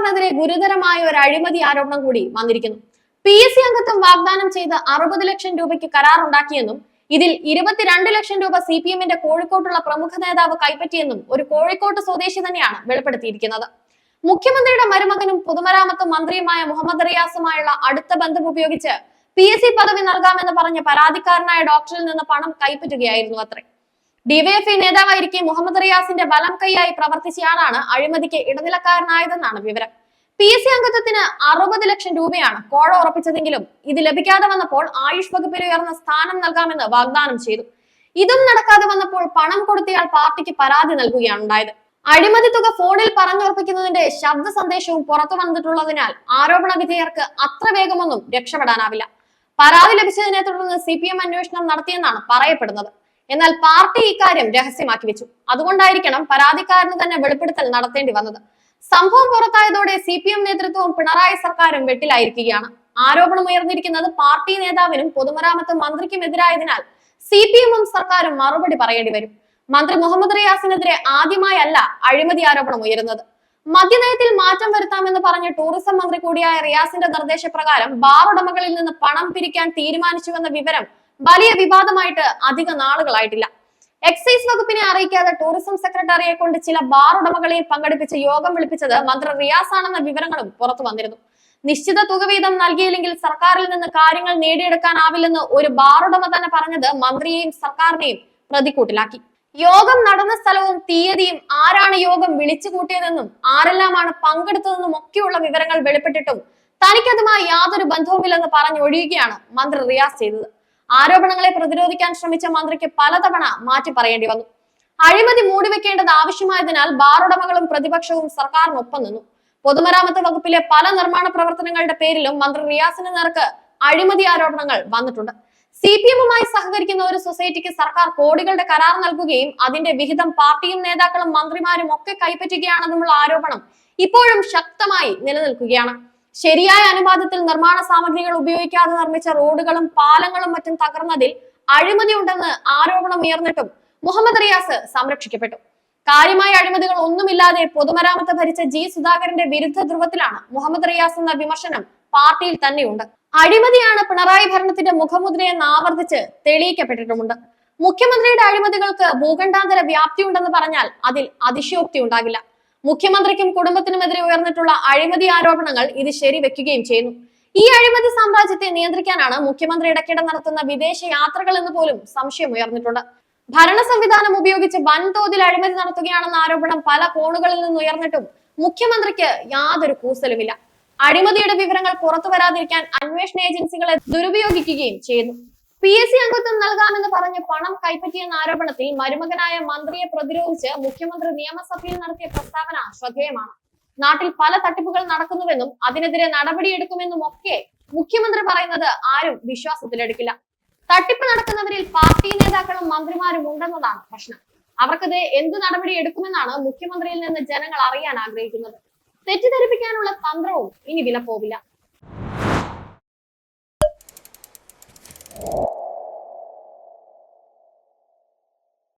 സർക്കാരിനെതിരെ ഗുരുതരമായ ഒരു അഴിമതി ആരോപണം കൂടി വന്നിരിക്കുന്നു. PSC അംഗത്വം വാഗ്ദാനം ചെയ്ത് 60 ലക്ഷം രൂപയ്ക്ക് കരാറുണ്ടാക്കിയെന്നും ഇതിൽ 22 ലക്ഷം രൂപ CPM-ന്റെ കോഴിക്കോട്ടുള്ള പ്രമുഖ നേതാവ് കൈപ്പറ്റിയെന്നും ഒരു കോഴിക്കോട്ട് സ്വദേശി തന്നെയാണ് വെളിപ്പെടുത്തിയിരിക്കുന്നത്. മുഖ്യമന്ത്രിയുടെ മരുമകനും പൊതുമരാമത്ത് മന്ത്രിയുമായ മുഹമ്മദ് റിയാസുമായുള്ള അടുത്ത ബന്ധം ഉപയോഗിച്ച് PSC പദവി നൽകാമെന്ന് പറഞ്ഞ പരാതിക്കാരനായ ഡോക്ടറിൽ നിന്ന് പണം കൈപ്പറ്റുകയായിരുന്നു അത്രേ. DYFI നേതാവായിരിക്കെ മുഹമ്മദ് റിയാസിന്റെ വലം കൈയായി പ്രവർത്തിച്ചയാളാണ് അഴിമതിക്ക് ഇടനിലക്കാരനായതെന്നാണ് വിവരം. PSC അംഗത്വത്തിന് 60 ലക്ഷം രൂപയാണ് കോഴ ഉറപ്പിച്ചതെങ്കിലും ഇത് ലഭിക്കാതെ വന്നപ്പോൾ ആയുഷ് വകുപ്പിൽ ഉയർന്ന സ്ഥാനം നൽകാമെന്ന് വാഗ്ദാനം ചെയ്തു. ഇതും നടക്കാതെ വന്നപ്പോൾ പണം കൊടുത്തയാൾ പാർട്ടിക്ക് പരാതി നൽകുകയാണ് ഉണ്ടായത്. അഴിമതി തുക ഫോണിൽ പറഞ്ഞുറപ്പിക്കുന്നതിന്റെ ശബ്ദ സന്ദേശവും പുറത്തു വന്നിട്ടുള്ളതിനാൽ ആരോപണ വിധേയർക്ക് അത്ര വേഗമൊന്നും രക്ഷപ്പെടാനാവില്ല. പരാതി ലഭിച്ചതിനെ തുടർന്ന് CPM അന്വേഷണം നടത്തിയെന്നാണ് പറയപ്പെടുന്നത്. എന്നാൽ പാർട്ടി ഇക്കാര്യം രഹസ്യമാക്കി വെച്ചു. അതുകൊണ്ടായിരിക്കണം പരാതിക്കാരന് തന്നെ വെളിപ്പെടുത്തൽ നടത്തേണ്ടി വന്നത്. സംഭവം പുറത്തായതോടെ CPM നേതൃത്വവും പിണറായി സർക്കാരും വെട്ടിലായിരിക്കുകയാണ്. ആരോപണം ഉയർന്നിരിക്കുന്നത് പാർട്ടി നേതാവിനും പൊതുമരാമത്ത് മന്ത്രിക്കുമെതിരായതിനാൽ CPM-ഉം സർക്കാരും മറുപടി പറയേണ്ടി വരും. മന്ത്രി മുഹമ്മദ് റിയാസിനെതിരെ ആദ്യമായല്ല അഴിമതി ആരോപണം ഉയരുന്നത്. മദ്യനയത്തിൽ മാറ്റം വരുത്താമെന്ന് പറഞ്ഞ ടൂറിസം മന്ത്രി കൂടിയായ റിയാസിന്റെ നിർദ്ദേശപ്രകാരം ബാർ ഉടമകളിൽ നിന്ന് പണം പിരിക്കാൻ തീരുമാനിച്ചുവെന്ന വിവരം വലിയ വിവാദമായിട്ട് അധിക നാളുകളായിട്ടില്ല. എക്സൈസ് വകുപ്പിനെ അറിയിക്കാതെ ടൂറിസം സെക്രട്ടറിയെ കൊണ്ട് ചില ബാർ ഉടമകളെയും പങ്കെടുപ്പിച്ച് യോഗം വിളിപ്പിച്ചത് മന്ത്രി റിയാസ് ആണെന്ന വിവരങ്ങളും പുറത്തു വന്നിരുന്നു. നിശ്ചിത തുക വീതം നൽകിയില്ലെങ്കിൽ സർക്കാരിൽ നിന്ന് കാര്യങ്ങൾ നേടിയെടുക്കാനാവില്ലെന്ന് ഒരു ബാർ ഉടമ തന്നെ പറഞ്ഞത് മന്ത്രിയെയും സർക്കാരിനെയും പ്രതിക്കൂട്ടിലാക്കി. യോഗം നടന്ന സ്ഥലവും തീയതിയും ആരാണ് യോഗം വിളിച്ചു കൂട്ടിയതെന്നും ആരെല്ലാമാണ് പങ്കെടുത്തതെന്നും ഒക്കെയുള്ള വിവരങ്ങൾ വെളിപ്പെട്ടിട്ടും തനിക്കതുമായി യാതൊരു ബന്ധവുമില്ലെന്ന് പറഞ്ഞൊഴിയുകയാണ് മന്ത്രി റിയാസ് ചെയ്തത്. ആരോപണങ്ങളെ പ്രതിരോധിക്കാൻ ശ്രമിച്ച മന്ത്രിക്ക് പലതവണ മാറ്റി പറയേണ്ടി വന്നു. അഴിമതി മൂടിവെക്കേണ്ടത് ആവശ്യമായതിനാൽ ബാർ ഉടമകളും പ്രതിപക്ഷവും സർക്കാരിനൊപ്പം നിന്നു. പൊതുമരാമത്ത് വകുപ്പിലെ പല നിർമ്മാണ പ്രവർത്തനങ്ങളുടെ പേരിലും മന്ത്രി റിയാസിന് നേർക്ക് അഴിമതി ആരോപണങ്ങൾ വന്നിട്ടുണ്ട്. CPM-ഉമായി സഹകരിക്കുന്ന ഒരു സൊസൈറ്റിക്ക് സർക്കാർ കോടികളുടെ കരാർ നൽകുകയും അതിന്റെ വിഹിതം പാർട്ടിയും നേതാക്കളും മന്ത്രിമാരും ഒക്കെ കൈപ്പറ്റുകയാണെന്നുള്ള ആരോപണം ഇപ്പോഴും ശക്തമായി നിലനിൽക്കുകയാണ്. ശരിയായ അനുപാതത്തിൽ നിർമ്മാണ സാമഗ്രികൾ ഉപയോഗിക്കാതെ നിർമ്മിച്ച റോഡുകളും പാലങ്ങളും മറ്റും തകർന്നതിൽ അഴിമതി ഉണ്ടെന്ന് ആരോപണം ഉയർന്നിട്ടും മുഹമ്മദ് റിയാസ് സംരക്ഷിക്കപ്പെട്ടു. കാര്യമായ അഴിമതികൾ ഒന്നുമില്ലാതെ പൊതുമരാമത്ത് ഭരിച്ച സുധാകരന്റെ വിരുദ്ധ ധ്രുവത്തിലാണ് മുഹമ്മദ് റിയാസ് എന്ന വിമർശനം പാർട്ടിയിൽ തന്നെയുണ്ട്. അഴിമതിയാണ് പിണറായി ഭരണത്തിന്റെ മുഖമുദ്രയെന്ന് ആവർത്തിച്ച് തെളിയിക്കപ്പെട്ടിട്ടുമുണ്ട്. മുഖ്യമന്ത്രിയുടെ അഴിമതികൾക്ക് ഭൂഖണ്ഡാന്തര വ്യാപ്തിയുണ്ടെന്ന് പറഞ്ഞാൽ അതിൽ അതിശയോക്തി ഉണ്ടാകില്ല. മുഖ്യമന്ത്രിക്കും കുടുംബത്തിനുമെതിരെ ഉയർന്നിട്ടുള്ള അഴിമതി ആരോപണങ്ങൾ ഇത് ശരിവെക്കുകയും ചെയ്യുന്നു. ഈ അഴിമതി സാമ്രാജ്യത്തെ നിയന്ത്രിക്കാനാണ് മുഖ്യമന്ത്രി ഇടയ്ക്കിടെ നടത്തുന്ന വിദേശ യാത്രകൾ എന്ന് പോലും സംശയം ഉയർന്നിട്ടുണ്ട്. ഭരണ സംവിധാനം ഉപയോഗിച്ച് വൻതോതിൽ അഴിമതി നടത്തുകയാണെന്ന ആരോപണം പല കോണുകളിൽ നിന്ന് ഉയർന്നിട്ടും മുഖ്യമന്ത്രിക്ക് യാതൊരു കൂസലുമില്ല. അഴിമതിയുടെ വിവരങ്ങൾ പുറത്തു വരാതിരിക്കാൻ അന്വേഷണ ഏജൻസികളെ ദുരുപയോഗിക്കുകയും ചെയ്യുന്നു. PSC അംഗത്വം നൽകാമെന്ന് പറഞ്ഞ് പണം കൈപ്പറ്റിയെന്ന ആരോപണത്തിൽ മരുമകനായ മന്ത്രിയെ പ്രതിരോധിച്ച് മുഖ്യമന്ത്രി നിയമസഭയിൽ നടത്തിയ പ്രസ്താവന ശ്രദ്ധേയമാണ്. നാട്ടിൽ പല തട്ടിപ്പുകൾ നടക്കുന്നുവെന്നും അതിനെതിരെ നടപടിയെടുക്കുമെന്നും ഒക്കെ മുഖ്യമന്ത്രി പറയുന്നത് ആരും വിശ്വാസത്തിലെടുക്കില്ല. തട്ടിപ്പ് നടക്കുന്നവരിൽ പാർട്ടി നേതാക്കളും മന്ത്രിമാരും ഉണ്ടെന്നതാണ് പ്രശ്നം. അവർക്കെതിരെ എന്ത് നടപടി എടുക്കുമെന്നാണ് മുഖ്യമന്ത്രിയിൽ നിന്ന് ജനങ്ങൾ അറിയാൻ ആഗ്രഹിക്കുന്നത്. തെറ്റിദ്ധരിപ്പിക്കാനുള്ള തന്ത്രവും ഇനി വിലപ്പോവില്ല.